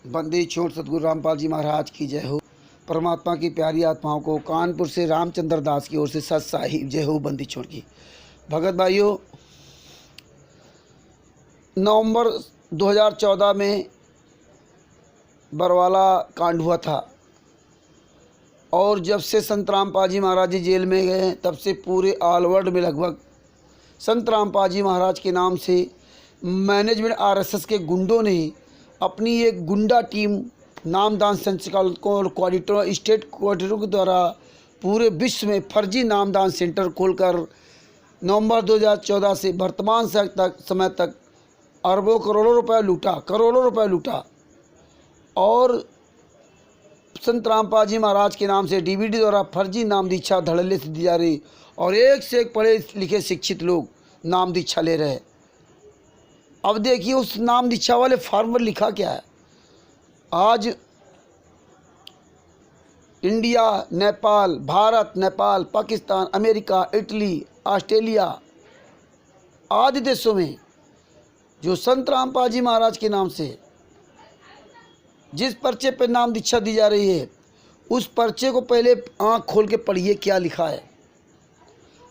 बंदी छोड़ सतगुरु रामपाल जी महाराज की जय हो। परमात्मा की प्यारी आत्माओं को कानपुर से रामचंद्र दास की ओर से सत साहिब जय हो। बंदी छोड़ की भगत भाइयों, नवंबर 2014 में बरवाला कांड हुआ था और जब से संत रामपाल जी महाराज जी जेल में गए तब से पूरे ऑल वर्ल्ड में लगभग संत रामपाल जी महाराज के नाम से मैनेजमेंट आरएसएस के गुंडों ने अपनी एक गुंडा टीम नामदान संचालकों और कोऑर्डिनेटरों स्टेट कोऑर्डिनेटरों के द्वारा पूरे विश्व में फर्जी नामदान सेंटर खोलकर नवंबर 2014 से वर्तमान समय तक अरबों करोड़ों रुपए लूटा और संत रामपाल जी महाराज के नाम से डीवीडी द्वारा फर्जी नाम दीक्षा धड़ल्ले से दी जा रही और एक से एक पढ़े लिखे शिक्षित लोग नाम दीक्षा ले रहे। अब देखिए उस नाम दीक्षा वाले फॉर्म पर लिखा क्या है। आज India, Nepal, Bharat, Nepal, Pakistan, America, Italy, Australia आदि देशों में जो संत रामपाल जी महाराज के नाम से जिस पर्चे पर नाम दीक्षा दी जा रही है उस पर्चे को पहले आँख खोल के पढ़िए क्या लिखा है।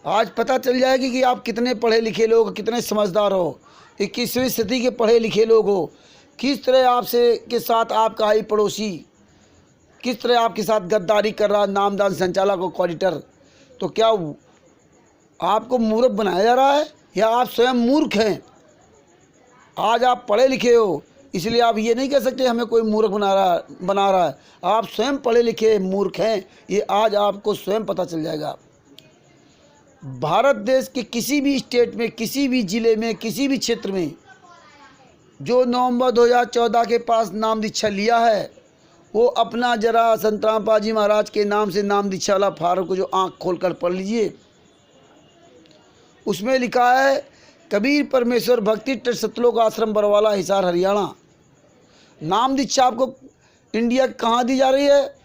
आज पता चल जाएगी कि आप कितने पढ़े लिखे लोग, कितने समझदार हो, 21वीं सदी के पढ़े लिखे लोग हो। किस तरह आपसे के साथ आपका ही पड़ोसी किस तरह आपके साथ गद्दारी कर रहा नामदान संचालक और कोऑर्डिनेटर। तो क्या आपको मूर्ख बनाया जा रहा है या आप स्वयं मूर्ख हैं? आज आप पढ़े लिखे हो इसलिए आप ये नहीं कह सकते हमें कोई मूर्ख बना रहा है। आप स्वयं पढ़े लिखे मूर्ख हैं, ये आज आपको स्वयं पता चल जाएगा। भारत देश के किसी भी स्टेट में, किसी भी ज़िले में, किसी भी क्षेत्र में जो नवंबर 2014 के पास नाम दीक्षा लिया है वो अपना जरा संत रामपाल जी महाराज के नाम से नाम दीक्षा वाला फार्म को जो आँख खोल कर पढ़ लीजिए। उसमें लिखा है कबीर परमेश्वर भक्ति ट्रस्ट सतलोक आश्रम बरवाला, हिसार, हरियाणा। नाम दीक्षा आपको इंडिया कहाँ दी जा रही है?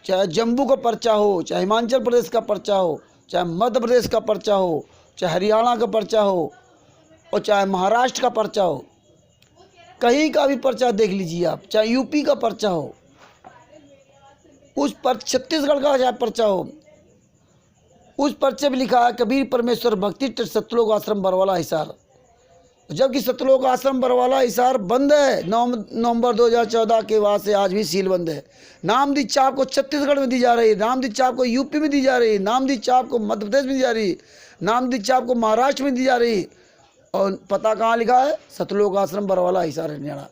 चाहे जम्मू का पर्चा हो, चाहे हिमाचल प्रदेश का पर्चा हो, चाहे मध्य प्रदेश का पर्चा हो, चाहे हरियाणा का पर्चा हो और चाहे महाराष्ट्र का पर्चा हो, कहीं का भी पर्चा देख लीजिए आप, चाहे यूपी का पर्चा हो, उस पर छत्तीसगढ़ का चाहे पर्चा हो, उस पर्चे में लिखा है कबीर परमेश्वर भक्ति ट्रस्ट सतलोक आश्रम बरवाला, हिसार। जबकि सतलोक आश्रम बरवाला हिसार बंद है। नवंबर 2014 के बाद से आज भी सील बंद है। नाम दीक्षा आपको छत्तीसगढ़ में दी जा रही है, नाम दीक्षा आपको यूपी में दी जा रही है, नाम दीक्षा आपको मध्य प्रदेश में दी जा रही है, नाम दीक्षा आपको महाराष्ट्र में दी जा रही है। और पता कहाँ लिखा है? सतलोक आश्रम बरवाला, हिसार, हरियाणा।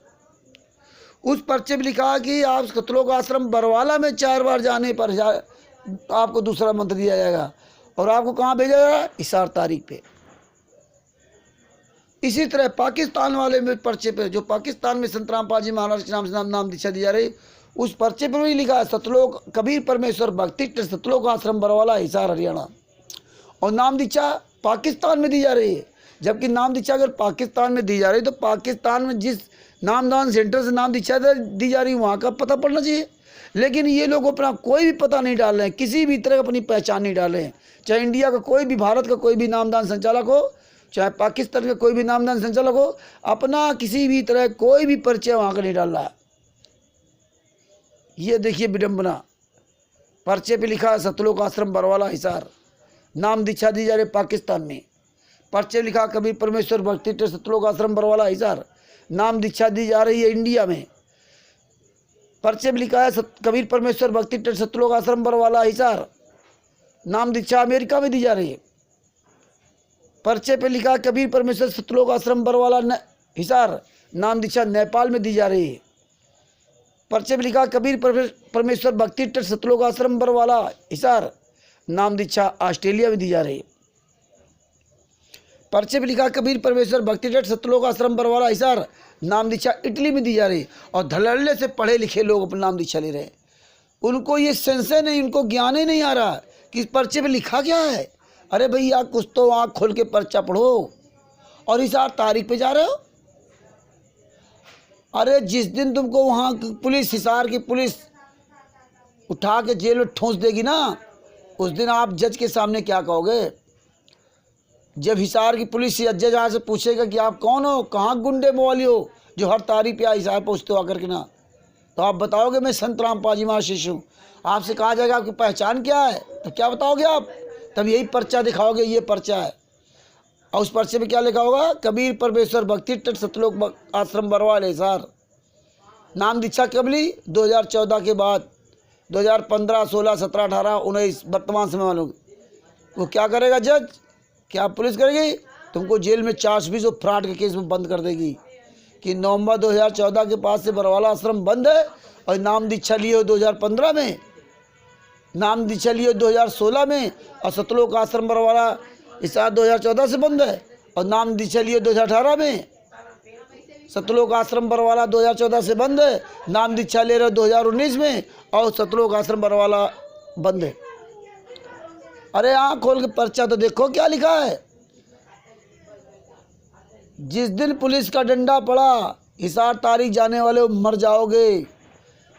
उस पर्चे में लिखा है कि आप सतलोक आश्रम बरवाला में 4 बार जाने पर आपको दूसरा मंत्र दिया जाएगा और आपको कहाँ भेजा जाएगा? हिसार तारीख पे। इसी तरह पाकिस्तान वाले में पर्चे पे जो पाकिस्तान में संत रामपाल जी महाराज के नाम से नाम दीक्षा दी जा रही उस पर्चे पर भी लिखा है सतलोक कबीर परमेश्वर भक्ति ट्रस्ट सतलोक आश्रम बरवाला, हिसार, हरियाणा। और नाम दीक्षा पाकिस्तान में दी जा रही है। जबकि नाम दीक्षा अगर पाकिस्तान में दी जा रही है तो पाकिस्तान में जिस नामदान सेंटर से नाम दीक्षा दी जा रही है वहाँ का पता पड़ना चाहिए। लेकिन ये लोग अपना कोई भी पता नहीं डाल रहे हैं, किसी भी तरह अपनी पहचान नहीं डाल रहे हैं। चाहे इंडिया का कोई भी, भारत का कोई भी नामदान संचालक हो, चाहे पाकिस्तान का कोई भी नामदान संचालक हो, अपना किसी भी तरह कोई भी परिचय वहाँ का नहीं डाल रहा है। ये देखिए विडम्बना। पर्चे पे लिखा है सतलोक आश्रम बरवाला, हिसार। नाम दीक्षा दी जा रही पाकिस्तान में। पर्चे लिखा कबीर परमेश्वर भक्ति ट्रस्ट सतलोक आश्रम बरवाला, हिसार। नाम दीक्षा दी जा रही है इंडिया में। पर्चे में लिखा है कबीर परमेश्वर भक्ति ट्रस्ट सतलोक आश्रम बरवाला, हिसार। नाम दीक्षा अमेरिका में दी जा रही है। पर्चे पे लिखा कबीर परमेश्वर सतलोक आश्रम बरवाला, हिसार। नाम दीक्षा नेपाल में दी जा रही है। पर्चे पे लिखा कबीर परमेश्वर भक्ति ट्रस्ट सतलोक आश्रम बरवाला, हिसार। नाम दीक्षा ऑस्ट्रेलिया में दी जा रही है। पर्चे पे लिखा कबीर परमेश्वर भक्ति ट्रस्ट सतलोक आश्रम बरवाला, हिसार। नाम दीक्षा इटली में दी जा रही है। और धड़ल्ले से पढ़े लिखे लोग अपना नाम दीक्षा ले रहे हैं। उनको ये सेंस नहीं, उनको ज्ञान ही नहीं आ रहा कि इस पर्चे पे लिखा क्या है। अरे भैया कुछ तो आँख खोल के पर्चा पढ़ो और हिसार तारीख पे जा रहे हो। अरे जिस दिन तुमको वहाँ पुलिस, हिसार की पुलिस उठा के जेल में ठूंस देगी ना, उस दिन आप जज के सामने क्या कहोगे? जब हिसार की पुलिस या जज यहाँ से पूछेगा कि आप कौन हो, कहाँ गुंडे मवाली हो जो हर तारीख पे हिसार पहुँचते हो आकर के ना, तो आप बताओगे मैं संत रामपाल जी महाराज शिष्य हूँ। आपसे कहा जाएगा आपकी पहचान क्या है, तो क्या बताओगे आप? तब यही पर्चा दिखाओगे, ये पर्चा है। और उस पर्चे में क्या लिखा होगा? कबीर परमेश्वर भक्ति तट सतलोक आश्रम बरवाल हिसार। नाम दीक्षा कब ली? 2014 के बाद। 2015, 16, 17, 18, 19 वर्तमान समय वालों। वो क्या करेगा जज? क्या पुलिस करेगी? तुमको जेल में 420 फ्रॉड के केस में बंद कर देगी कि नवंबर 2014 के बाद से बरवाला आश्रम बंद है, और नाम दीक्षा लिए हो 2015 में, नाम दीक्षा लिए 2016 में, और सतलोक आश्रम बरवाला हिसार 2014 से बंद है, और नाम दीक्षा लिए 2018 में। सतलोक आश्रम बरवाला 2014 से बंद है, नाम दीक्षा ले रहे 2019 में, और सतलोक आश्रम बरवाला बंद है। अरे आँख खोल के पर्चा तो देखो क्या लिखा है। जिस दिन पुलिस का डंडा पड़ा, हिसार तारीख जाने वाले मर जाओगे।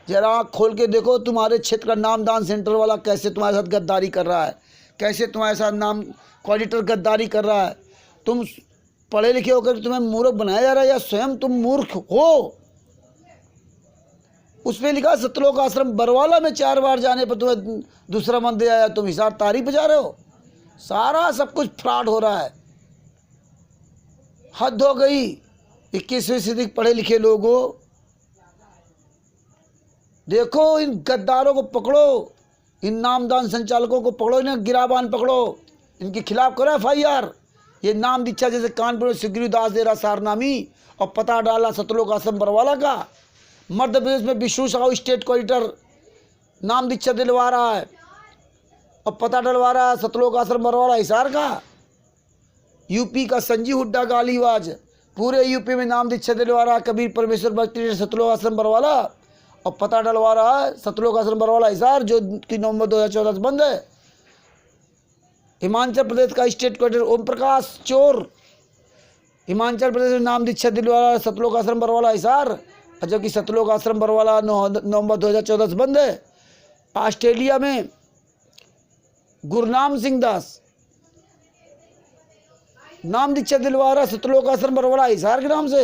जरा आँख खोल के देखो तुम्हारे क्षेत्र का नामदान सेंटर वाला कैसे तुम्हारे साथ गद्दारी कर रहा है, कैसे तुम्हारे साथ नाम कोऑर्डिनेटर गद्दारी कर रहा है। तुम पढ़े लिखे होकर तुम्हें मूर्ख बनाया जा रहा है, या स्वयं तुम मूर्ख हो। उसमें लिखा सतलोक आश्रम बरवाला में 4 बार जाने पर तुम्हें दूसरा मंदिर आया, तुम हिसार तारीख पे जा रहे हो। सारा सब कुछ फ्रॉड हो रहा है। हद हो गई। 21वीं सदी पढ़े लिखे लोगों, देखो इन गद्दारों को पकड़ो, इन नामदान संचालकों को पकड़ो, इन्हें गिराबान पकड़ो, इनके खिलाफ करो FIR। ये नाम दीक्षा जैसे कानपुर में सुग्रीव दास दे रहा सारनामी, और पता डाला सतलोक आश्रम बरवाला का। मध्य प्रदेश में विष्णु साहू स्टेट कोऑर्डिनेटर नाम दीक्षा दिलवा रहा है, और पता डलवा रहा है सतलोक आश्रम बरवाला हिसार का। यूपी का संजीव हुड्डा गालीबाज पूरे यूपी में नाम दीक्षा दिलवा रहा है कबीर परमेश्वर भक्ति सतलोक आश्रम बरवाला, और पता डलवा रहा है सतलोक आश्रम बरवाला हिसार जो कि नवंबर 2014 से बंद है। हिमाचल प्रदेश का स्टेट कोऑर्डिनेटर ओम प्रकाश चोर हिमाचल प्रदेश में नाम दीक्षा दिलवा रहा है सतलोक आश्रम बरवाला हिसार, जबकि सतलोक आश्रम बरवाला नवंबर 2014 से बंद है। ऑस्ट्रेलिया में गुरनाम सिंह दास नाम दीक्षा दिलवा रहा सतलोक आश्रम बरवाला हिसार के नाम से,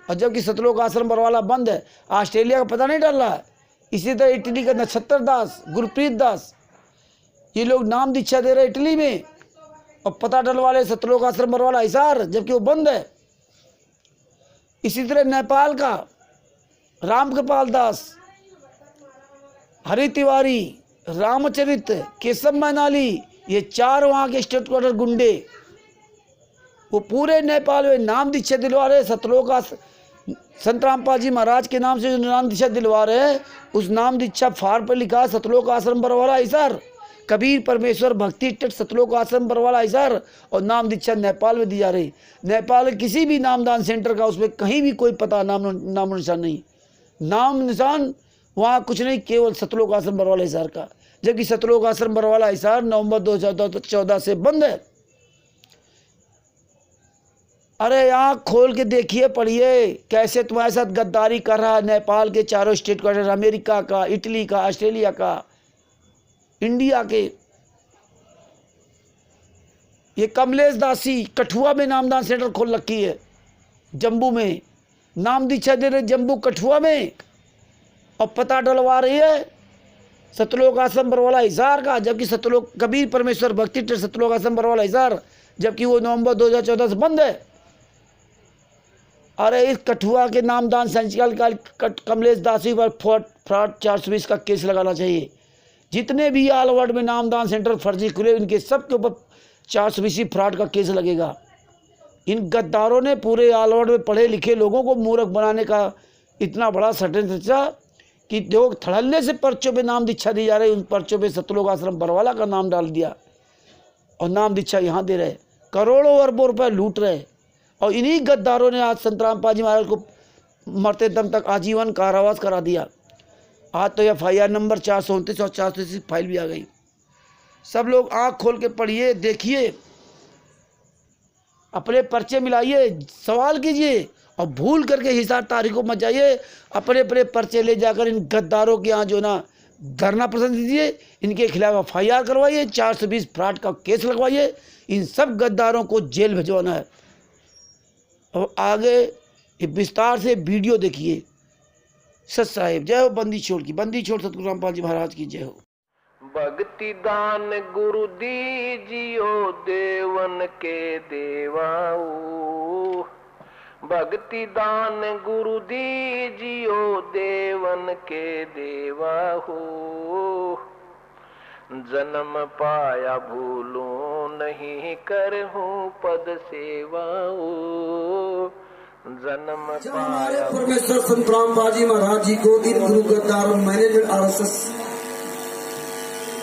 और जबकि सतलोक आश्रम बरवाला बंद है। ऑस्ट्रेलिया का पता नहीं डाल रहा है। इसी तरह इटली का नक्षत्र दास, गुरप्रीत दास, ये लोग नाम दीक्षा दे रहे इटली में, और पता डलवा रहे सतलोक आश्रम बरवाला हिसार, जबकि वो बंद है। इसी तरह नेपाल का रामकृपाल दास, हरि तिवारी, रामचरित, केशव मैनाली, ये 4 वहाँ के स्टेट क्वार्टर गुंडे, वो पूरे नेपाल में नाम दीक्षा दिलवा रहे सतलोक संत रामपाल जी महाराज के नाम से जो नाम दीक्षा दिलवा रहे हैं, उस नाम दीक्षा फाड़ पर लिखा सतलोक आश्रम बरवाला हिसार, कबीर परमेश्वर भक्ति तट सतलोक आश्रम बरवाला हिसार, और नाम दीक्षा नेपाल में दी जा रही। नेपाल किसी भी नामदान सेंटर का उसमें कहीं भी कोई पता नाम निशान नहीं, नाम निशान वहाँ कुछ नहीं, केवल सतलोक आश्रम बरवाला हिसार का, जबकि सतलोक आश्रम बरवाला हिसार नवंबर 2014 से बंद है। अरे आँख खोल के देखिए, पढ़िए कैसे तुम्हारे साथ गद्दारी कर रहा है नेपाल के 4 स्टेट क्वार्टर, अमेरिका का, इटली का, ऑस्ट्रेलिया का, इंडिया के। ये कमलेश दासी कठुआ में नामदान सेंटर खोल रखी है, जम्मू में नाम दीक्षा दे रहे, जम्मू कठुआ में, और पता डलवा रही है सतलोक आश्रम बरवाला हिसार का, जबकि सतलोक कबीर परमेश्वर भक्ति तट सतलोक आश्रम बरवाला हिसार, जबकि वो नवंबर 2014 से बंद है। अरे इस कठुआ के नामदान संचालक कमलेश दासी पर फ्रॉड 420 का केस लगाना चाहिए। जितने भी ऑल वर्ल्ड में नामदान सेंटर फर्जी खुले, इनके सब के ऊपर 420 फ्रॉड का केस लगेगा। इन गद्दारों ने पूरे ऑल वर्ल्ड में पढ़े लिखे लोगों को मूर्ख बनाने का इतना बड़ा षड्यंत्र रचा कि जो थड़ल्ले से पर्चों पे नाम दीक्षा दी जा रही, उन पर्चों पे सतलोक आश्रम बरवाला का नाम डाल दिया, और नाम दीक्षा यहाँ दे रहे, करोड़ों अरबों रुपए लूट रहे। और इन्हीं गद्दारों ने आज संत रामपाल जी महाराज को मरते दम तक आजीवन कारावास करा दिया। आज तो FIR नंबर 429 और 430 फाइल भी आ गई। सब लोग आँख खोल के पढ़िए, देखिए, अपने पर्चे मिलाइए, सवाल कीजिए, और भूल करके हिसार तारीख को मत जाइए। अपने अपने पर्चे ले जाकर इन गद्दारों के यहाँ जो ना धरना प्रदर्शन दीजिए, इनके खिलाफ FIR करवाइए, 420 फ्रॉड का केस लगवाइए। इन सब गद्दारों को जेल भिजवाना है। और आगे ये विस्तार से वीडियो देखिए। सत साहिब जय हो। बंदी छोड़ की, बंदी छोड़ सतगुरु रामपाल जी महाराज की जय हो। भक्ति दान गुरु दीजियो देवन के देवाऊ, भक्ति दान गुरु दीजियो देवन के देवाहू, जन्म पाया भूलूं नहीं करहूं पद सेवाऊ, जन्म पाया। परमेश्वर संत रामपाल जी महाराज जी को इन गुरु गद्दार मैनेजमेंट RSS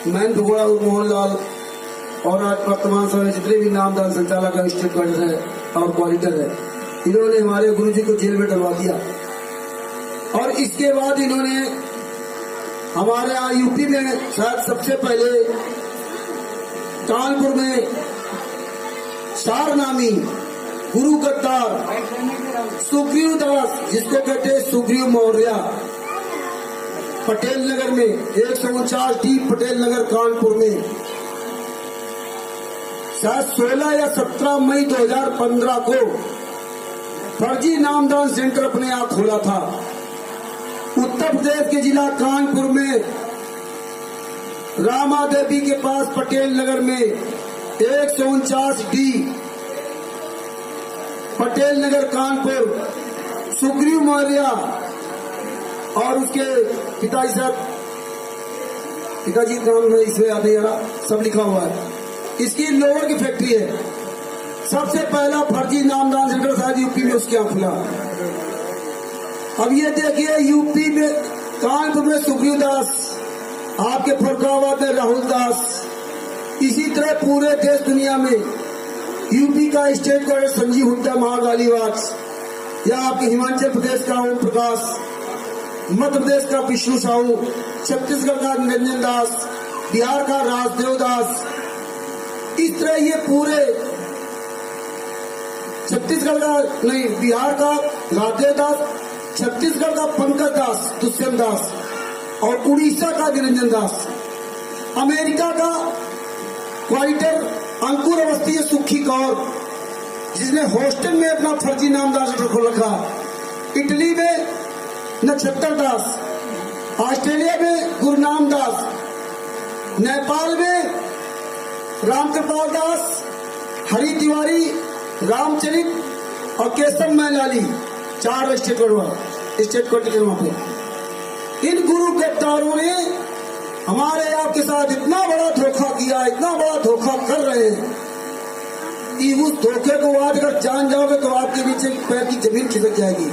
मैन भगोड़ा मोहनलाल और आज वर्तमान समय जितने भी नामदान संचालक का स्टेट गार्डर है और क्वालिटर है, इन्होंने हमारे गुरु जी को जेल में डलवा दिया। और इसके बाद इन्होंने हमारे यहाँ यूपी में शायद सबसे पहले कानपुर में चार नामी गुरु गद्दार सुग्रीव दास, जिसको कहते हैं सुग्रीव मौर्य, पटेल नगर में 149D पटेल नगर कानपुर में शायद 16 या 17 मई 2015 को फर्जी नामदान सेंटर अपने यहाँ खोला था। उत्तर प्रदेश के जिला कानपुर में रामा देवी के पास पटेल नगर में 149D पटेल नगर कानपुर सुग्रीव मौर्य और उसके पिताजी साहब, पिताजी का नाम है इसमें याद नहीं आ रहा, सब लिखा हुआ है। इसकी लोअर की फैक्ट्री है। सबसे पहला फर्जी नामदान सेंटर शायद यूपी में उसके यहाँ खुला। अब ये देखिए यूपी में कानपुर में सुग्रीव दास, आपके फरुखाबाद में राहुल दास, इसी तरह पूरे देश दुनिया में यूपी का स्टेट गवर्नर संजीव हुड्डा महागालीवास, या आपके हिमाचल प्रदेश का ओम प्रकाश, मध्य प्रदेश का विष्णु साहू, छत्तीसगढ़ का निरंजन दास, बिहार का राजदेव दास, इस तरह ये पूरे छत्तीसगढ़ का नहीं, बिहार का राजदेव दास, छत्तीसगढ़ का पंकज दास, दुष्यंत दास और उड़ीसा का निरंजन दास, अमेरिका का क्वालिटर अंकुर अवस्थी सुखी कौर, जिसने हॉस्टल में अपना फर्जी नामदार सेंटर खोल रखा, इटली में नक्षत्र दास, ऑस्ट्रेलिया में गुरनाम दास, नेपाल में रामकृपाल दास, हरि तिवारी, रामचरित और केशव मैलाली, 4 स्टेट कोर्ट के वहां पे। इन गुरु गद्दारों ने हमारे आपके साथ इतना बड़ा धोखा किया, इतना बड़ा धोखा कर रहे हैं कि उस धोखे को आज अगर जान जाओगे तो आपके नीचे पैर की जमीन खिसक जाएगी।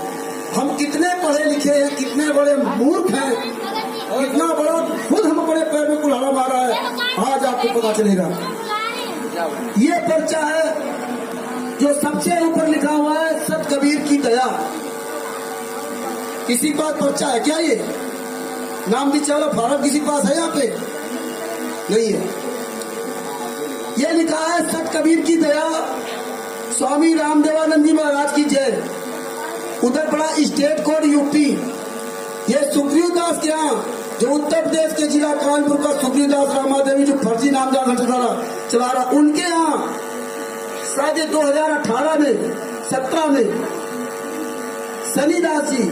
हम कितने पढ़े लिखे हैं, कितने बड़े मूर्ख हैं, कितना बड़ा खुद हम अपने पैर में कुल्हाड़ा मारा है, आज आपको पता चलेगा। ये पर्चा है जो सबसे ऊपर लिखा हुआ है सत कबीर की दया। किसी के पास पर्चा है क्या? ये नाम भी चावला फार्म किसी के पास है यहाँ पे? नहीं है। ये लिखा है सत कबीर की दया, स्वामी रामदेवानंद जी महाराज की जय, उधर पड़ा स्टेट कोड यूपी। ये सुग्रीव दास के यहाँ, जो उत्तर प्रदेश के जिला कानपुर का सुग्रीव दास रामादेवी जो फर्जी नामदान चला रहा, उनके यहाँ शायद 2018 में 17 में सनीदास जी,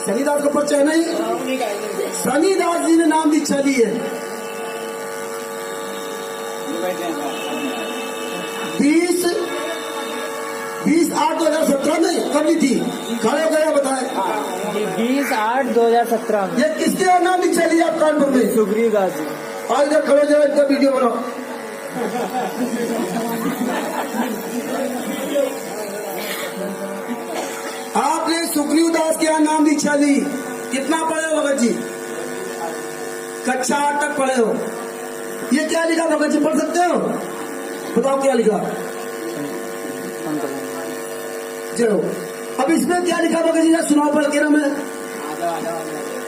सनीदास का पर्चा है नहीं, सनीदास जी ने नाम दीक्षा ली है। 20/8/2017 में कब ली थी? खड़े हो गया बताए। 20/8/2017 में। ये किसके और नाम दीक्षा ली आप कानपुर में? सुग्रीव दास जी। और इधर खड़े जाओ, इनका वीडियो बनाओ। आपने सुग्रीव दास के यहाँ नाम दीक्षा ली, कितना पढ़े हो भगत जी? कक्षा 8 तक पढ़े हो। ये क्या लिखा भगत जी, पढ़ सकते हो? बताओ क्या लिखा? चलो अब इसमें क्या लिखा भगत जी, सुनाओ पढ़ के ना, मैं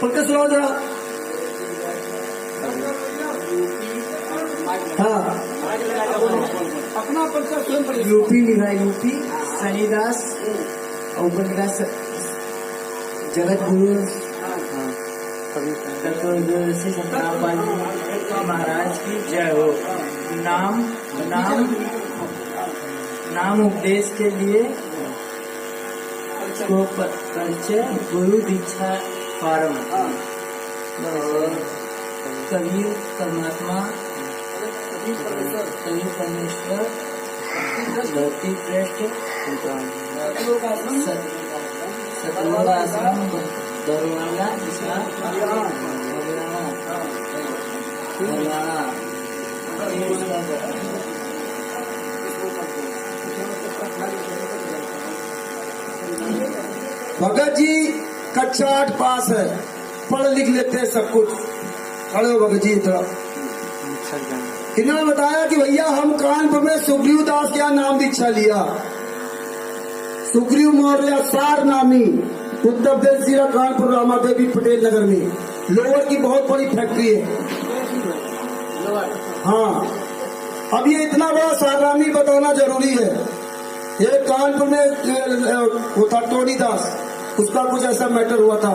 पढ़ के सुनाओ जरा। हाँ अपना पर्चा स्वयं पढ़िए। यूपी लिखा है, यूपी सनीदास, ऊपर लिखा जगत गुरु रामपाल महाराज की जय हो। नाम नाम नाम उपदेश के लिए को परिचय गुरु दीक्षा फार्म और कबीर परमात्मा कबीर परमेश्वर धरती श्रेष्ठ सतलोक आश्रम दरवाजा हरियाणा भगत जी कक्षा 8 पास है, पढ़ लिख लेते हैं सब कुछ। खड़े हो भगत जी तरफ। इन्होंने बताया कि भैया हम कानपुर में सुग्रीव दास के यहाँ नाम दीक्षा लिया। सुग्रीव मौर्य सार नामी उत्तर प्रदेश जिला कानपुर रामा देवी पटेल नगर में लोवर की बहुत बड़ी फैक्ट्री है। हाँ, अब ये इतना बड़ा सारनामी बताना जरूरी है। ये कानपुर में वो था टोनी दास, उसका कुछ ऐसा मैटर हुआ था,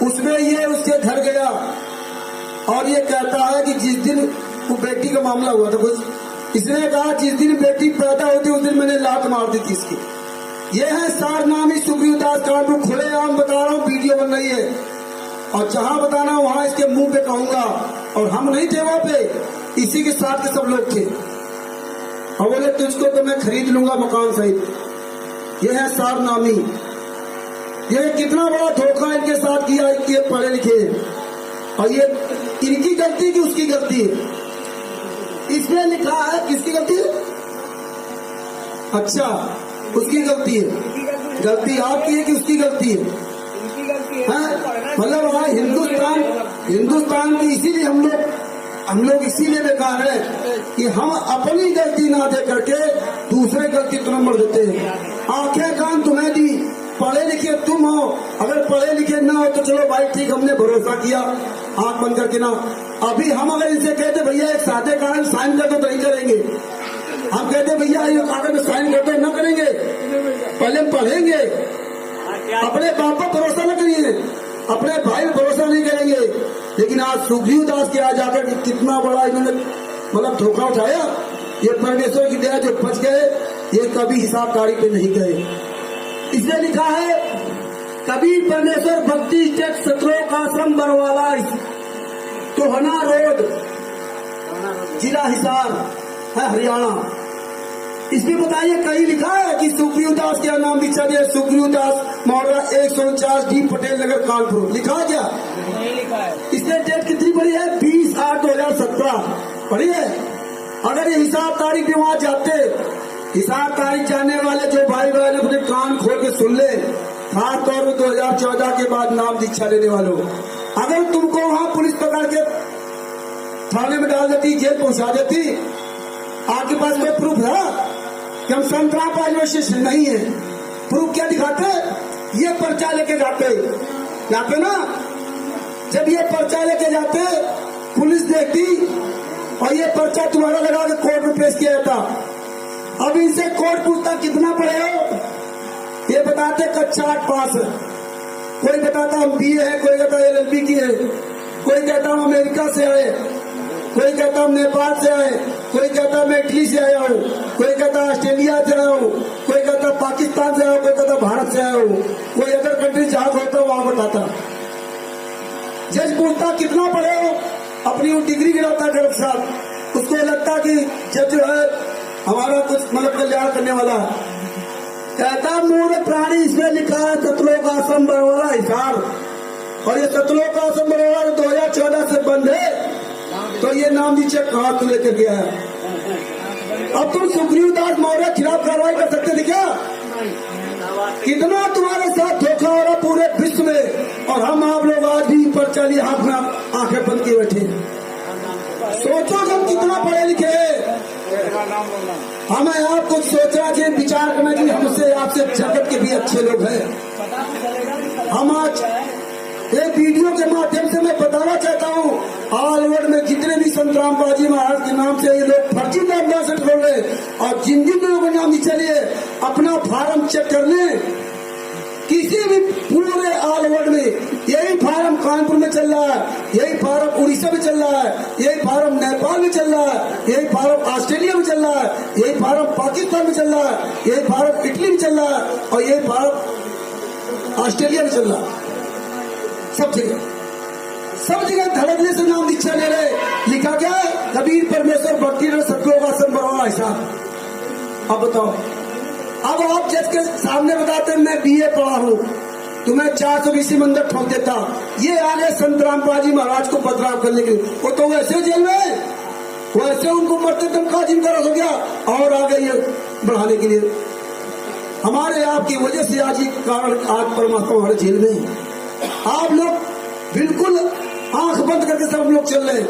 उसमें ये उसके घर गया और ये कहता है कि जिस दिन वो बेटी का मामला हुआ था कुछ, इसने कहा जिस दिन बेटी पैदा होती उस दिन मैंने लात मार दी थी इसकी। ये है सारनामी सुग्रीव दास कानपुर, खुलेआम बता रहा हूँ, वीडियो बन रही है और जहाँ बताना वहाँ इसके मुंह पे कहूंगा। और हम नहीं थे वहाँ पे, इसी के साथ के सब लोग थे और बोले तुझको तो मैं खरीद लूंगा मकान सहित। ये है सारनामी। ये कितना बड़ा धोखा इनके साथ किया, ये पढ़े लिखे और ये इनकी गलती कि उसकी गलती है। इसमें लिखा है किसकी गलती है? अच्छा, उसकी गलती है। गलती आपकी है कि उसकी गलती है? मतलब वहाँ हिंदुस्तान की इसीलिए हम लोग इसीलिए बेकार है कि हम अपनी गलती ना दे करके दूसरे गलती तो नंबर देते हैं। आंखें कान तुम्हें दी, पढ़े लिखे तुम हो, अगर पढ़े लिखे ना हो तो चलो भाई ठीक, हमने भरोसा किया आंख बंद करके ना। अभी हम अगर इनसे कहते भैया एक सादे कागज साइन कर दो तो नहीं करेंगे। हम कहते भैया ये कागज में साइन कर दो, न करेंगे। पहले हम पढ़ेंगे, अपने बाप पर भरोसा न करिए, अपने भाई पर भरोसा नहीं करेंगे। लेकिन आज सुग्रीव दास के आज जाकर कितना बड़ा इन्होंने मतलब धोखा उठाया। ये परमेश्वर की दया जो बच गए, ये कभी हिसाब तारीख पे नहीं गए। इसने लिखा है कबीर परमेश्वर भक्ति स्टेट सतलोक आश्रम बरवाला, टोहना रोड, जिला हिसार है, हरियाणा। इसमें बताइए कहीं लिखा है कि सुग्रीव दास के नाम दीक्षा दिया? सुग्रीव दास मौर्य 149 डी पटेल नगर कानपुर लिखा है क्या? नहीं लिखा है। इसने डेट कितनी पड़ी है? 20/8/2017 पड़ी है। अगर ये हिसाब तारीख भी वहाँ जाते, हिसाब तारीख जानने वाले जो भाई बहन अपने कान खोल के सुन ले, खास तौर पर 2014 के बाद नाम दीक्षा लेने वालों, अगर तुमको वहाँ पुलिस पकड़ के थाने में डाल देती, जेल पहुंचा देती, आपके पास कोई प्रूफ है कि हम संतराम पाजी नहीं है? प्रूफ क्या दिखाते? ये पर्चा लेके जाते ना, जब ये पर्चा लेके जाते पुलिस देखती और ये पर्चा तुम्हारा लगा के कोर्ट में पेश किया जाता। अब इनसे कोर्ट पूछता कितना पढ़े हो? ये बताते कक्षा 8 पास है, कोई बताता हम BA है, कोई कहता LLB की है, कोई कहता हम अमेरिका से आए, कोई कहता हम नेपाल से आए, कोई कहता मैं इटली से आया हूँ, कोई कहता ऑस्ट्रेलिया से आया हूँ, कोई कहता पाकिस्तान से आया हूँ, कोई कहता भारत से आया हूँ, कोई अदर कंट्री जहाँ होता वहां बताता। जज पूछता कितना पढ़े हो, अपनी वो डिग्री गिराता गर्भ साथ, उसको लगता कि जज जो है हमारा कुछ मतलब कल्याण करने वाला है। कहता मूल प्राणी, इसमें लिखा है सतलोक आश्रम बरवाला हिसार, और ये सतलोक आश्रम बरवाला 2014 से बंद है। तो ये नाम नीचे कहाँ तू लेकर गया है? अब तुम सुग्रीव दास मौर्य खिलाफ कार्रवाई कर सकते थे क्या? कितना तुम्हारे साथ धोखा हो रहा पूरे विश्व में, और हम आप लोग आज भी पर चलिए हाथ में आंखें बंद किए बैठे। सोचो हम कितना पढ़े लिखे हैं। हमें आप कुछ सोचना चाहिए, विचार करना चाहिए, हमसे आपसे जगत के भी अच्छे लोग हैं। हम आज एक वीडियो के माध्यम से मैं बताना चाहता हूँ, ऑल वर्ल्ड में जितने भी संतराम बाजी महाराज के नाम से ये लोग फर्जी नाम से खोल रहे, और जिन जिन लोगों के नाम नहीं चलिए अपना फार्म चेक कर ले। किसी भी पूरे ऑल वर्ल्ड में यही फार्म कानपुर में चल रहा है, यही फार्म उड़ीसा में चल रहा है, यही फार्म नेपाल में चल रहा है, यही फार्म ऑस्ट्रेलिया में चल रहा है, यही फार्म पाकिस्तान में चल रहा है, यही फार्म इटली में चल रहा है, और यही फार्म ऑस्ट्रेलिया में चल रहा, सब जगह धड़कने से नाम दीक्षा ले रहे। लिखा क्या है? कबीर परमेश्वर भक्ति सतगुरु का संबरवा ऐसा। अब बताओ, अब आप जिसके सामने बताते मैं बीए पढ़ा हूँ, तो मैं 420 मंदिर ठोक देता। ये आ गए संत रामपाल जी महाराज को बदनाम करने के लिए। वो तो वैसे जेल में, वैसे उनको मरते दम का जिनका रस हो गया, और आ गए ये बढ़ाने के लिए। हमारे आपकी वजह से आज ये कारण, आज परमात्मा हमारे जेल में है। आप लोग बिल्कुल आंख बंद करके सब लोग चल रहे हैं,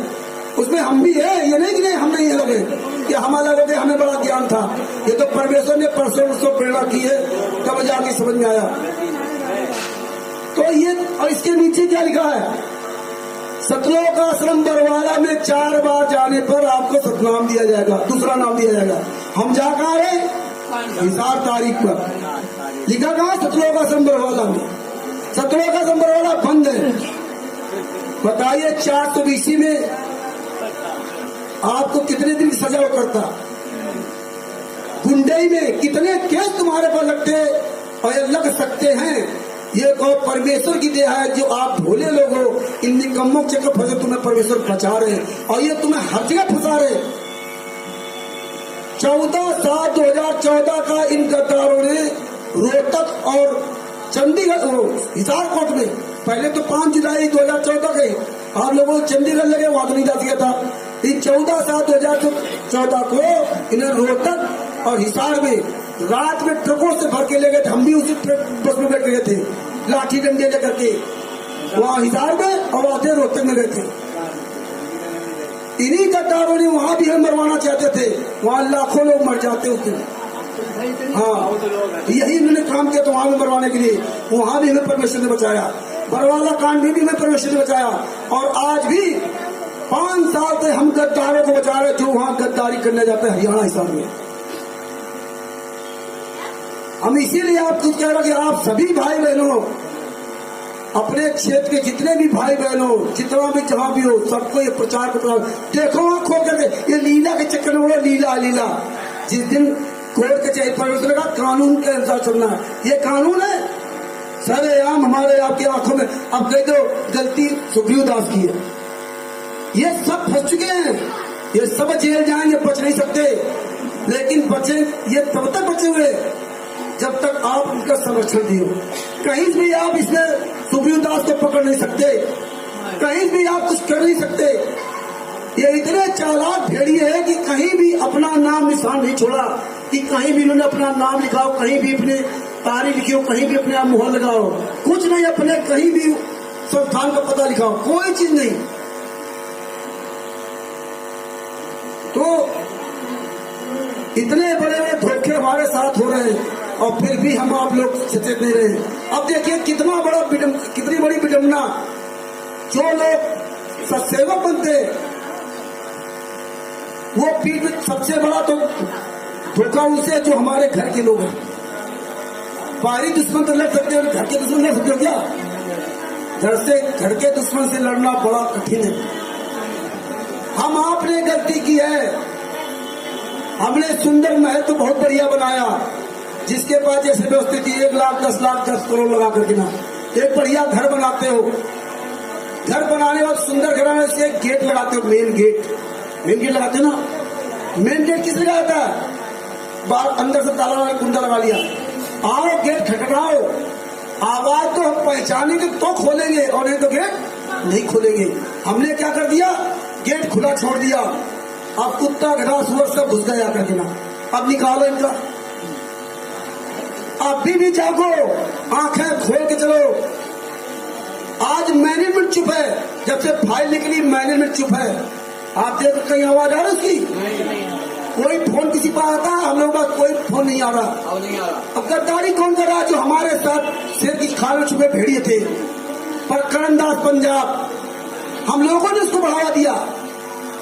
उसमें हम भी है। ये नहीं कि नहीं हम नहीं है लगे कि हमारा लगे हमें बड़ा ज्ञान था। ये तो परमेश्वर ने परसों प्रेरणा की है, तब जाके समझ में आया। तो ये, और इसके नीचे क्या लिखा है? सतलोक आश्रम बरवाला में 4 बार जाने पर आपको सतनाम दिया जाएगा, दूसरा नाम दिया जाएगा। हम जा कहाँ रहे? हिसार तारीख पर लिखा कहा? सतलोक आश्रम बरवाला में। सतलोक आश्रम बरवाला बंद है। बताइए 420 में आपको कितने दिन की सजा करता? गुंडई में कितने केस तुम्हारे पर लगते और ये लग सकते हैं? ये कहो परमेश्वर की दया है जो आप भोले लोग हो। इन निकम्मों के चक्कर फंसे तुम्हें परमेश्वर बचा रहे, और ये तुम्हें हर जगह फंसा रहे। 14/7/2014 का इन गद्दारों ने रोहतक और चंडीगढ़ हिसार कोर्ट में, पहले तो 5 जुलाई 2014 गए, आप लोगों को चंडीगढ़ लगे, वहां तो नहीं जा सका था। 14/7/2014 को इन्हें रोहतक और हिसार में रात में ट्रकों से भर के ले गए थे। हम भी उसी बस में बैठ गए थे, लाठी डंडे लेकर के, वहां हिसार में और वहां रोहतक में गए थे। इन्हीं गद्दारों ने वहां भी हम मरवाना चाहते थे, वहां लाखों लोग मर जाते उस दिन। हाँ, यही इन्होंने काम किया, तो वहां भी मरवाने के लिए, वहां भी हमें परमेश्वर ने बचाया। बरवाला कांड में भी हमें परमेश्वर ने बचाया, और आज भी 5 साल से हम गद्दारों को बचा रहे जो वहां गद्दारी करने जाते हैं हरियाणा हिसार में। हम इसीलिए आपको कह रहे कि आप सभी भाई बहनों, अपने क्षेत्र के जितने भी भाई बहनों, जितना भी जहां भी हो, सबको ये प्रचार को देखो, वहां खो करके ये लीला के चक्कर में बोलो लीला लीला। जिस दिन कोर्ट के चाहिए परमेश्वर का कानून के अनुसार चलना है, ये कानून है सरेआम हमारे आपकी आंखों में। अब कह दो गलती सुग्रीव दास की है, ये सब फंस चुके हैं, ये सब जेल जाएंगे, बच नहीं सकते। लेकिन बचे, ये तब तक बचे हुए जब तक आप उनका संरक्षण दियो। कहीं भी आप इसमें सुग्रीव दास को पकड़ नहीं सकते, कहीं भी आप कुछ कर नहीं सकते। ये इतने चालाक भेड़िए है कि कहीं भी अपना नाम निशान नहीं छोड़ा, कि कहीं भी इन्होंने अपना नाम लिखाओ, कहीं भी अपने तारीख लिखी हो, कहीं भी अपने आप मुहर लगाओ, कुछ नहीं, अपने कहीं भी संस्थान का पता लिखाओ, कोई चीज नहीं। तो इतने बड़े बड़े धोखे हमारे साथ हो रहे हैं, और फिर भी हम आप लोग सचेत नहीं रहे। अब देखिए कितना बड़ा कितनी बड़ी विडंबना, जो लोग सत्सेवक बनते वो फिर सबसे बड़ा तो धोखा उनसे जो हमारे घर के लोग हैं। बाहरी दुश्मन तो लड़ सकते हो, घर के दुश्मन लड़ सकते हो क्या? घर के दुश्मन से लड़ना बड़ा कठिन है। हम आपने गलती की है, हमने सुंदर महल तो बहुत बढ़िया बनाया, जिसके पास जैसे व्यवस्थित 1 लाख 10 लाख 10 करोड़ लगा करके ना एक बढ़िया घर बनाते हो। घर बनाने के बाद सुंदर घर बनाने से गेट लगाते हो, मेन गेट लगाते हो ना। मेन गेट किस लिए आता है? बाहर अंदर से ताला वाला कुंडा लगा लिया, आओ गेट खटखटाओ, आवाज तो हम पहचानेंगे तो खोलेंगे, और नहीं तो गेट नहीं खोलेंगे। हमने क्या कर दिया? गेट खुला छोड़ दिया। अब कुत्ता गधा सुअर सब घुस गया करके ना। अब निकालो इनका, अभी भी जागो, आंखें खोल के चलो। आज मैनेजमेंट चुप है, जब से फाइल निकली मैनेजमेंट चुप है। आप देखो कहीं आवाज आ रही उसकी? कोई फोन किसी पर आता है? हम लोगों का कोई फोन नहीं आ रहा। अब गद्दारी कौन कर रहा है? जो हमारे साथ शेर की खाल में छुपे भेड़िए थे, पर करणदास पंजाब, हम लोगों ने उसको बढ़ावा दिया,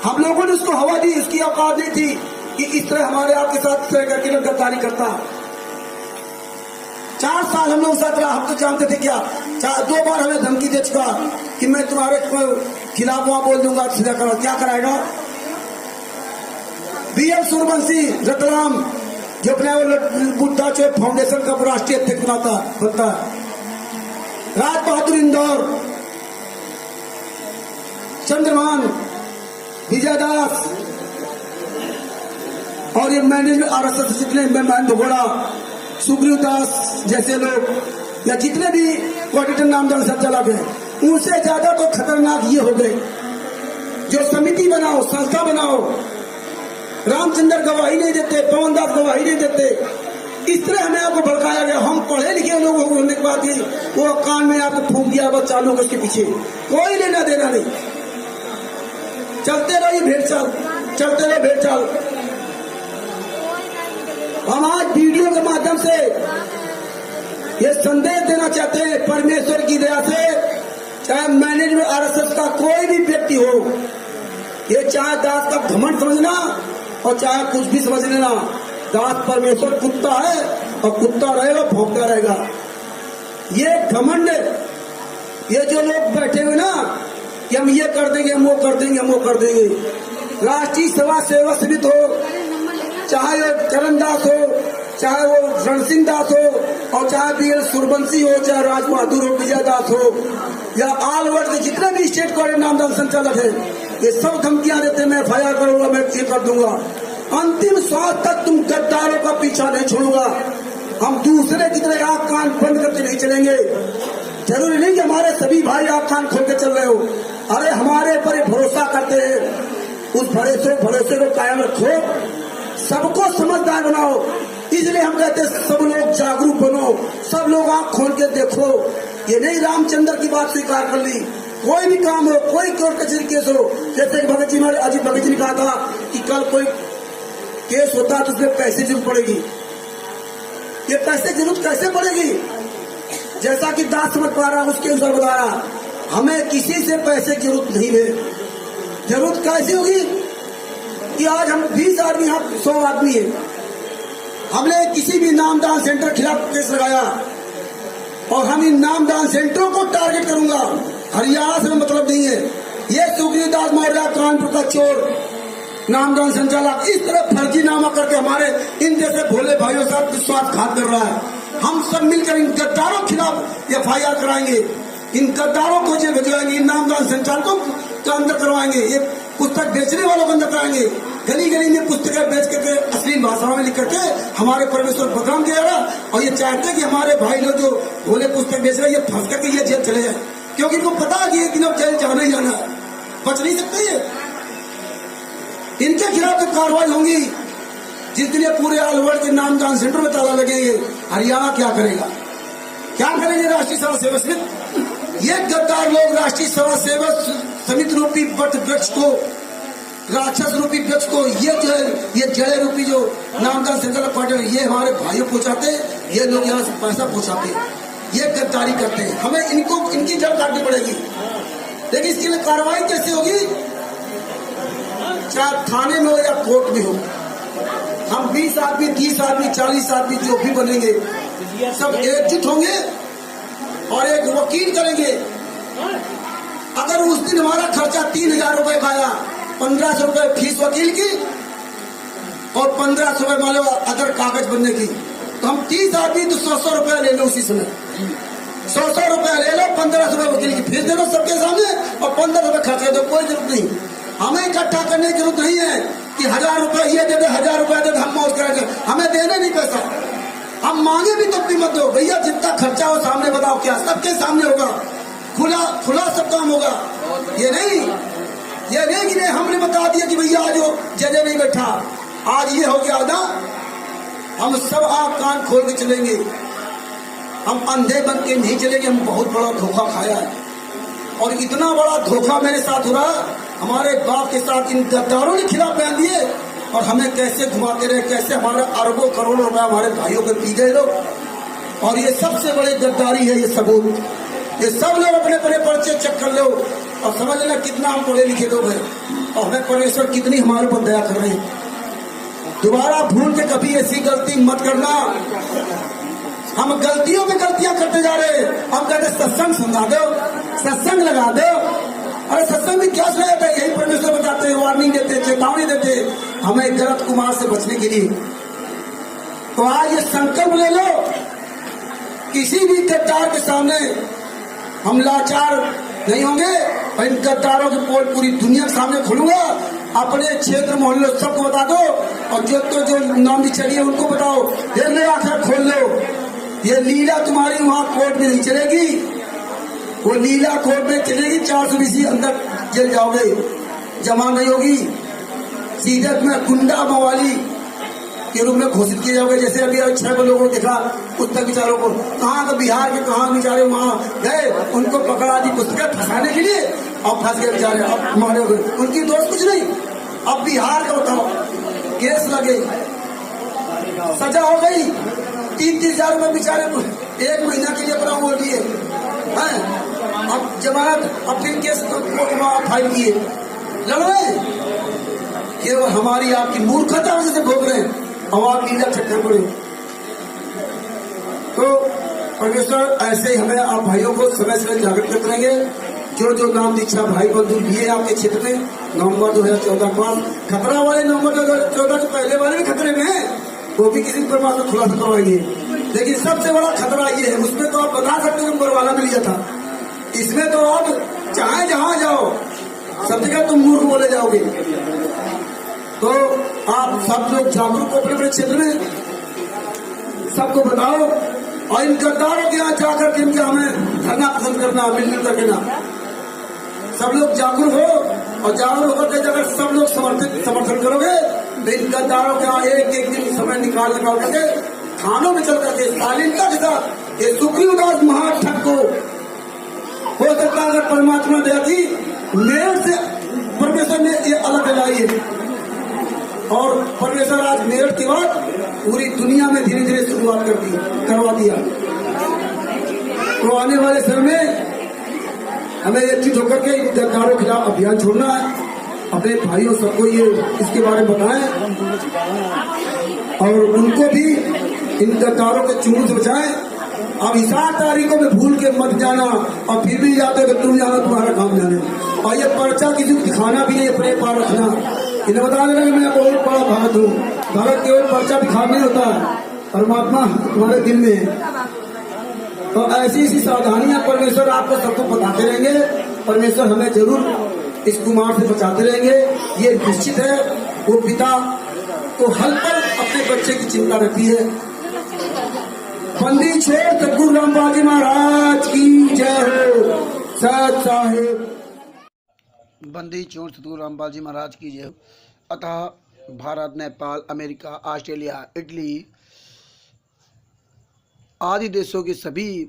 हम लोगों ने उसको हवा दी। इसकी औकात नहीं थी कि इस तरह हमारे आपके साथ इस तरह करके गद्दारी करता। 4 साल हम लोग साथ रहा, हम तो जानते थे क्या? 2 बार हमें धमकी दे चुका कि मैं तुम्हारे खिलाफ वहां बोल दूंगा, सीधा करो। क्या कराएगा? BL सूर्यवंशी रतलाम, जो अपने बुद्धा चौक फाउंडेशन का राष्ट्रीय अध्यक्ष बनता है, राज बहादुर इंदौर, चंद्रभान, विजयदास और ये मैनेजमेंट आरएसएस जितने मैं भगोड़ा, सुग्रीव दास जैसे लोग या जितने भी कोऑर्डिनेटर नामदान संचालक हैं, उनसे ज्यादा तो खतरनाक ये हो गए जो समिति बनाओ, संस्था बनाओ, रामचंद्र गवाही नहीं देते, पवन दास गवाही नहीं देते, इस तरह हमें आपको भड़काया गया। हम पढ़े लिखे लोग होने के बाद भी वो कान में आपको फूंक दिया, बस चालू उसके पीछे कोई लेना देना नहीं। चलते रहो ये भेड़चाल, चलते रहो भेड़चाल। हम आज वीडियो के माध्यम से ये संदेश देना चाहते हैं, परमेश्वर की दया से चाहे मैनेजमेंट आरएसएस का कोई भी व्यक्ति हो, ये चाहे दास का घमंड समझना और चाहे कुछ भी समझ लेना, दास परमेश्वर कुत्ता है और कुत्ता रहेगा, भौंकता रहेगा। ये घमंड, ये जो लोग बैठे हुए ना कि हम ये कर देंगे, हम वो कर देंगे, हम वो कर देंगे, राष्ट्रीय सभा सेवा समिति हो, चाहे वो चरणदास हो, चाहे वो रणसिंह दास हो और चाहे BL सूर्यवंशी हो, चाहे राज बहादुर हो, विजय दास हो या ऑल वर्ल्ड के जितने भी स्टेट कोऑर्डिनेटर नामदान संचालक है, ये सब धमकियां देते, मैं FIR करूंगा, मैं ये कर दूंगा। अंतिम श्वास तक तुम गद्दारों का पीछा नहीं छोड़ूंगा। हम दूसरे की तरह आंख कान बंद करके नहीं चलेंगे। जरूरी नहीं कि हमारे सभी भाई आंख कान खोल के चल रहे हो, अरे हमारे पर भरोसा करते हैं, उस भरोसे को कायम रखो, सबको समझदार बनाओ। इसलिए हम कहते हैं सब लोग जागरूक बनो, सब लोग आंख खोल के देखो। ये नहीं रामचंद्र की बात स्वीकार कर ली, कोई भी काम हो, कोई कोर्ट कचहरी केस हो, जैसे भगत जी हमारे अजीत भगत जी ने कहा था कि कल कोई केस होता है तो उसमें पैसे जरूरत पड़ेगी। ये पैसे जरूरत कैसे पड़ेगी? जैसा कि दास समझ पा रहा उसके अनुसार बता रहा, हमें किसी से पैसे की जरूरत नहीं है। जरूरत कैसी होगी कि आज हम 20 आदमी, हम 100 आदमी है, हमने किसी भी नामदान सेंटर के खिलाफ केस लगाया और हम इन नामदान सेंटरों को टारगेट करूंगा, हरियाणा से मतलब नहीं है। ये सुग्रीव दास मौर्य कानपुर का चोर नामदान संचालक इस तरह फर्जीनामा करके हमारे इन जैसे भोले भाइयों के साथ विश्वासघात कर रहा है। हम सब मिलकर इन गद्दारों के खिलाफ FIR कराएंगे, इन गद्दारों को जेल भिजवाएंगे, इन नामदान संचालकों को अंदर करवाएंगे, ये पुस्तक बेचने वालों को अंदर कराएंगे, गली गली में पुस्तकें बेच करके अश्लील भाषाओं में लिख करके हमारे परमेश्वर बदनाम किया रहा। और ये चाहते हैं कि हमारे भाई लोग जो भोले पुस्तक बेच रहे हैं, ये फंस करके ये जेल चले जाए, क्योंकि इनको पता है कि एक दिन अब जेल जाना ही जाना है, बच नहीं सकते। ये इनके खिलाफ तो कार्रवाई होंगी। जिस दिन ये पूरे ऑल वर्ल्ड के नामदान सेंटर में ताला लगेंगे, हरियाणा क्या करेगा? क्या करेंगे राष्ट्रीय सेवा सेवा समिति? ये गद्दार लोग राष्ट्रीय सेवा सेवा समिति रूपी वट वृक्ष को, राक्षस रूपी वृक्ष को, ये जो है ये जड़े रूपी जो नामदान संचालक पार्टी, ये हमारे भाइयों पहुंचाते, ये लोग यहाँ से पैसा पहुंचाते, ये गद्दारी करते हैं। हमें इनको इनकी जड़ काटनी पड़ेगी, लेकिन इसके लिए कार्रवाई कैसे होगी? चाहे थाने में हो या कोर्ट में हो, हम 20 आदमी, 30 आदमी, 40 आदमी जो भी बनेंगे, सब एकजुट होंगे और एक वकील करेंगे। अगर उस दिन हमारा खर्चा 3000 रुपए का आया, 1500 रुपए फीस वकील की और 1500 रुपए मान लो अदर कागज बनने की, तो हम 30 आदमी तो 100 रुपया ले लो उसी समय, 100 रुपया ले लो, 1500 रुपए वकील की फीस दे दो सबके सामने और 15 रुपए खर्चा दो। कोई जरूरत नहीं, हमें इकट्ठा करने की जरूरत नहीं है कि 1000 रुपए ये दे दे, 1000 रुपए दे दे, हम मौज करेंगे, हमें देने नहीं पैसा। हम मांगे भी तो अपनी मत दो भैया, जितना खर्चा हो सामने बताओ, क्या सबके सामने होगा, खुला सब काम होगा। ये नहीं कि नहीं हमने बता दिया कि भैया आज जज नहीं बैठा, आज ये हो गया ना, हम सब आंख कान खोल के चलेंगे, हम अंधे बन के नहीं चलेंगे। हम बहुत बड़ा धोखा खाया है और इतना बड़ा धोखा मेरे साथ हो रहा, हमारे बाप के साथ इन गद्दारों ने खिलाफ बयान दिए और हमें कैसे घुमाते रहे, कैसे हमारे अरबों करोड़ों रुपया हमारे भाइयों को पी गए लोग। और ये सबसे बड़ी गद्दारी है, ये सबूत, ये सब लोग अपने अपने पर्चे चेक कर लो और समझ लेना कितना हम पढ़े लिखे लोग हैं और हमें परमेश्वर कितनी हमारे ऊपर दया कर रहे हैं। दोबारा भूल के कभी ऐसी गलती मत करना। हम गलतियों में गलतियां करते जा रहे हैं। हम कहते सत्संग सुना दो, सत्संग लगा दो, अरे सत्संग में क्या सुना जाता है? यही परमेश्वर बताते हैं, वार्निंग देते, चेतावनी देते हमें गलत कुमार से बचने के लिए। तो आज ये संकल्प ले लो, किसी भी गद्दार के सामने हम लाचार नहीं होंगे और इन गद्दारों की पोल पूरी दुनिया के सामने खोलूंगा। अपने क्षेत्र मोहल्ले सबको बता दो और जो नाम भी चलिए उनको बताओ, देख लो आखिर खोल लो। ये लीला तुम्हारी वहाँ कोर्ट में नहीं चलेगी, वो लीला कोर्ट में चलेगी। 420 अंदर जेल जाओगे, जमा नहीं होगी। सीधे में गुंडा मवाली के रूप में घोषित किए जाओगे। जैसे अभी 6 लोगों को देखा उत्तर विचारों को, कहाँ का बिहार के कहाँ बेचारे वहाँ गए, उनको पकड़ा दी पुस्तकें फंसाने के लिए और फंस गए बेचारे, अब मारे गए। उनकी दोस्त कुछ नहीं। अब बिहार का बताओ, केस लगे, सजा हो गई, 3-3 हजार रुपये बेचारे 1 महीना के लिए अपना वो लिए हैं। अब जमानत, अब फिर केस फाइल किए, लड़ रहे। ये हमारी आपकी मूर्खता वजह से भोग रहे हैं, अब आप लीला चक्कर पड़े। तो परमेश्वर ऐसे ही हमें आप भाइयों को समय समय जागृत करते रहेंगे। जो नाम दीक्षा भाई बंधु लिए आपके क्षेत्र में नवंबर 2014 के बाद, खतरा वाले नवंबर 2014 के पहले वाले भी खतरे में हैं, वो भी किसी परमात्मा खुलासा करवाएंगे। लेकिन सबसे बड़ा खतरा ये है, उसमें तो आप बता सकते हो बरवाला में लिया था, इसमें तो आप चाहे जहां जाओ सब जगह तुम मूर्ख बोले जाओगे। तो आप सब लोग जागरूक अपने अपने क्षेत्र में सबको बताओ और इन गद्दारों के यहाँ जाकर के इनके हमें धरना पसंद करना, मिलजुल करके ना। सब लोग जागरूक हो और जागरूक होकर के अगर सब लोग समर्थन करोगे तो इन गद्दारों के यहाँ एक दिन समय निकाल करके थानों में चल करके शालीनता के साथ ये सुग्रीवदास महाठग को हो सकता अगर परमात्मा दया की मेरठ से परमेश्वर ने ये अलग लाई है और परमेश्वर आज मेरठ के बाद पूरी दुनिया में धीरे धीरे शुरुआत करवा दिया। तो आने वाले समय में हमें एकजुट होकर के इन गद्दारों के खिलाफ अभियान छोड़ना है। अपने भाइयों सबको ये इसके बारे में बताएं और उनको भी इन गद्दारों के चुंगल से बचाएं। अब हिसार तारीखों में भूल के मत जाना और फिर भी जाते हो तुम जाना, तुम्हारा काम जाने। और ये पर्चा किसी को दिखाना भी नहीं, अपने पार रखना। इन्हें बता देना कि मैं बहुत बड़ा भगत हूँ। भगत केवल पर्चा दिखाने नहीं होता, परमात्मा तुम्हारे दिल में है। तो ऐसी सावधानियां परमेश्वर आपको सबको बताते रहेंगे। परमेश्वर हमें जरूर इस कुमार से बचाते रहेंगे, ये निश्चित है। वो पिता तो हल पर अपने बच्चे की चिंता रखती है। बंदी छोड़ सतगुरु रामपाल जी महाराज की जय हो। सत साहिब बंदी छोड़ सतगुरु रामपाल जी महाराज की जय हो। अतः Bharat, Nepal, America, Australia, Italy आदि देशों के सभी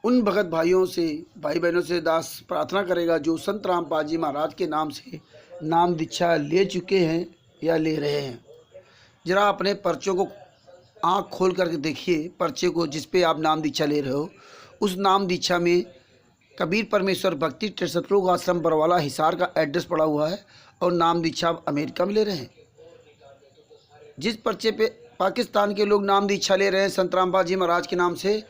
उन भगत भाइयों से, भाई बहनों से दास प्रार्थना करेगा जो संत रामपाल जी महाराज के नाम से नाम दीक्षा ले चुके हैं या ले रहे हैं। जरा अपने पर्चों को आँख खोल करके देखिए, पर्चे को जिस पे आप नाम दीक्षा ले रहे हो, उस नाम दीक्षा में कबीर परमेश्वर भक्ति ट्रस्ट सतलोक आश्रम बरवाला हिसार का एड्रेस पड़ा हुआ है और नाम दीक्षा आप अमेरिका में ले रहे हैं। जिस पर्चे पे पाकिस्तान के लोग नाम दीक्षा ले रहे हैं संत रामपाल जी महाराज के नाम से,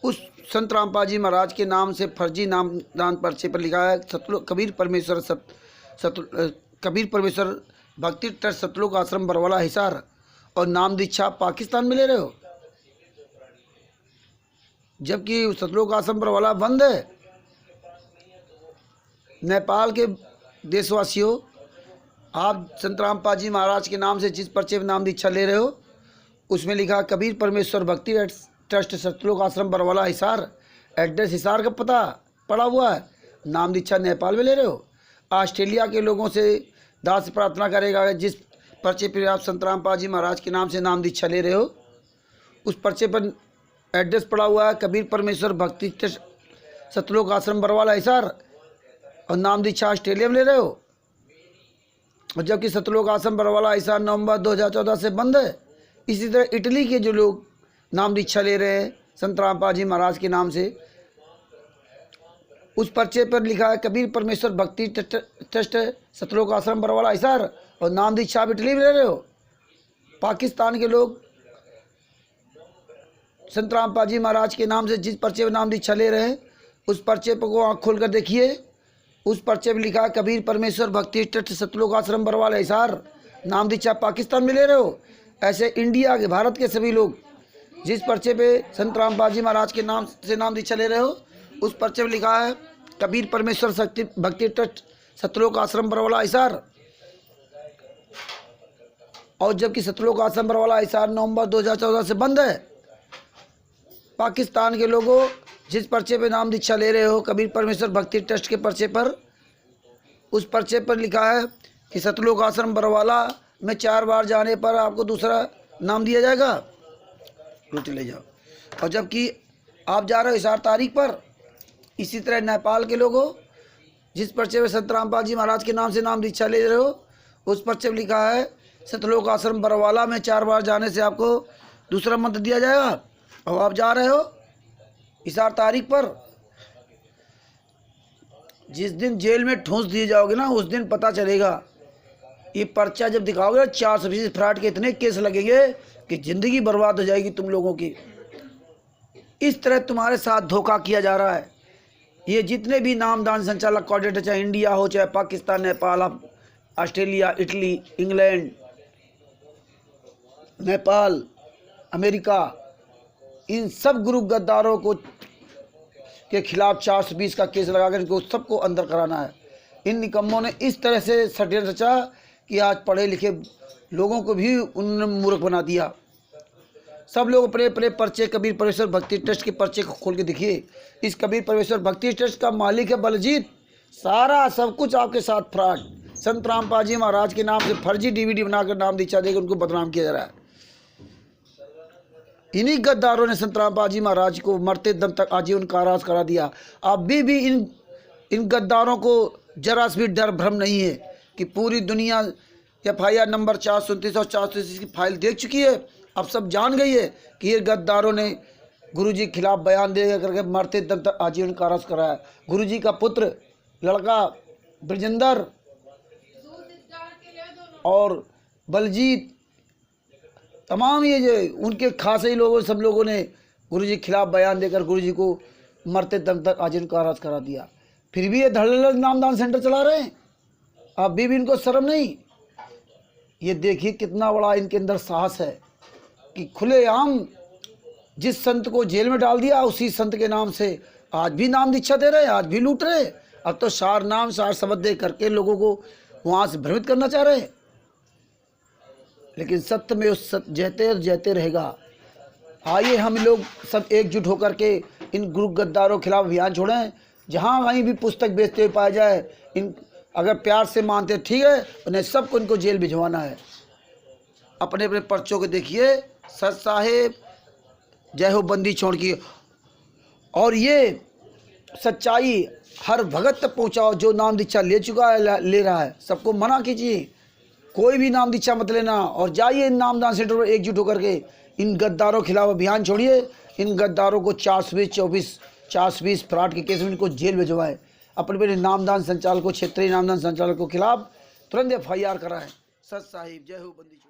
उस संत रामपाल जी महाराज के नाम से फर्जी नाम दान पर्चे पर लिखा है कबीर परमेश्वर भक्ति ट्रस्ट सतलोक आश्रम बरवाला हिसार, और नाम दीक्षा पाकिस्तान में ले रहे हो, जबकि सतलोक आश्रम बरवाला बंद है। नेपाल के देशवासियों, आप संत रामपाल जी महाराज के नाम से जिस पर्चे में नाम दीक्षा ले रहे हो उसमें लिखा कबीर परमेश्वर भक्ति ट्रस्ट सतलोक आश्रम बरवाला हिसार, एड्रेस हिसार का पता पड़ा हुआ है, नाम दीक्षा नेपाल में ले रहे हो। ऑस्ट्रेलिया के लोगों से दास प्रार्थना करेगा जिस पर्चे पर आप संत रामपाल जी महाराज के नाम से नाम दीक्षा ले रहे हो उस पर्चे पर एड्रेस पड़ा हुआ है कबीर परमेश्वर भक्ति ट्रस्ट सतलोक आश्रम बरवाला हिसार, और नाम दीक्षा ऑस्ट्रेलिया में ले रहे हो। और जबकि सतलोक आश्रम बरवाला हिसार नवंबर 2014 से बंद है। इसी तरह इटली के जो लोग नाम दीक्षा ले रहे हैं संत रामपाल जी महाराज के नाम से, उस पर्चे पर लिखा है कबीर परमेश्वर भक्ति ट्रस्ट सतलोक आश्रम बरवाला हिसार, और नाम दीक्षा आप इटली में ले रहे हो। पाकिस्तान के लोग संत रामपाल जी महाराज के नाम से जिस पर्चे पर नाम दीक्षा ले रहे हैं उस पर्चे पर को आँख खोल कर देखिए, उस पर्चे में लिखा है कबीर परमेश्वर भक्ति ट्रस्ट सतलोक आश्रम बरवाला हिसार, नाम दीक्षा पाकिस्तान में ले रहे हो। ऐसे इंडिया के, भारत के सभी लोग जिस पर्चे पे संत रामपाल जी महाराज के नाम से नाम दीक्षा ले रहे हो उस पर्चे में लिखा है कबीर परमेश्वर शक्ति भक्ति ट्रस्ट सतलोक आश्रम बरवाला हिसार, और जबकि सतलोक आश्रम बरवाला हिसार नवंबर 2014 से बंद है। पाकिस्तान के लोगों जिस पर्चे पे नाम दीक्षा ले रहे हो कबीर परमेश्वर भक्ति ट्रस्ट के पर्चे पर, उस पर्चे पर लिखा है कि सतलोक आश्रम बरवाला में 4 बार जाने पर आपको दूसरा नाम दिया जाएगा, लो चले जाओ। और जबकि आप जा रहे हो हिसार तारीख पर। इसी तरह नेपाल के लोगों जिस पर्चे में संत रामपाल जी महाराज के नाम से नाम दीक्षा ले रहे हो, उस पर्चे में लिखा है सतलोक आश्रम बरवाला में 4 बार जाने से आपको दूसरा मंत्र दिया जाएगा, और आप जा रहे हो हिसार तारीख पर। जिस दिन जेल में ठूंस दिए जाओगे ना, उस दिन पता चलेगा। ये पर्चा जब दिखाओगे 420 फ्रॉड के इतने केस लगेंगे कि ज़िंदगी बर्बाद हो जाएगी तुम लोगों की। इस तरह तुम्हारे साथ धोखा किया जा रहा है। ये जितने भी नामदान संचालक कोऑर्डिनेटर, चाहे इंडिया हो, चाहे Pakistan, Nepal, Australia, Italy, England, Nepal, America, इन सब गुरु गद्दारों को के खिलाफ 420 का केस लगाकर इनको सबको अंदर कराना है। इन निकम्मों ने इस तरह से षड्यंत्र रचा कि आज पढ़े लिखे लोगों को भी उन्होंने मूर्ख बना दिया। सब लोग अपने अपने पर्चे कबीर परमेश्वर भक्ति ट्रस्ट के पर्चे को खोल के देखिए। इस कबीर परमेश्वर भक्ति ट्रस्ट का मालिक है बलजीत। सारा सब कुछ आपके साथ फ्रॉड। संत रामपाल जी महाराज के नाम से फर्जी DVD बनाकर नाम दीक्षा देकर उनको बदनाम किया जा रहा है। इन्हीं गद्दारों ने संत रामपाल जी महाराज को मरते दम तक आजीवन कारावास करा दिया। अभी भी इन गद्दारों को जरा से भी डर भ्रम नहीं है कि पूरी दुनिया FIR नंबर 437 और 433 की फाइल देख चुकी है। अब सब जान गई है कि ये गद्दारों ने गुरुजी के खिलाफ बयान दे करके मरते दम तक आजीवन कारावास कराया। गुरुजी का पुत्र लड़का ब्रजेंद्र और बलजीत, तमाम ये जो उनके खासे ही लोगों सब लोगों ने गुरुजी के खिलाफ बयान देकर गुरुजी को मरते दम तक आजीवन कारावास करा दिया। फिर भी ये धड़ल्ले नामदान सेंटर चला रहे हैं। अभी भी इनको शर्म नहीं। ये देखिए कितना बड़ा इनके अंदर साहस है कि खुलेआम जिस संत को जेल में डाल दिया उसी संत के नाम से आज भी नाम दीक्षा दे रहे हैं, आज भी लूट रहे। अब तो सार नाम सार शब्द दे करके लोगों को वहाँ से भ्रमित करना चाह रहे हैं। लेकिन सत्य में उस जयते रहेगा। आइए हम लोग सब एकजुट होकर के इन गुरु गद्दारों के खिलाफ अभियान छोड़ें। जहाँ वहीं भी पुस्तक बेचते हुए पाया जाए, इन अगर प्यार से मानते ठीक है, उन्हें सबको इनको जेल भिजवाना है। अपने अपने पर्चों को देखिए। सत साहेब जय हो बंदी छोड़ की। और ये सच्चाई हर भगत तक पहुँचाओ जो नाम दीक्षा ले चुका है, ले रहा है। सबको मना कीजिए, कोई भी नाम दीक्षा मत लेना। और जाइए इन नामदान सेंटर पर एकजुट होकर के इन गद्दारों के खिलाफ अभियान छोड़िए। इन गद्दारों को 420 फ्रॉड के केस में इनको जेल भिजवाएं। अपने अपने नामदान संचालकों, क्षेत्रीय नामदान संचालकों के खिलाफ तुरंत FIR कराएं। सत साहिब जय हो बंदी छोड़।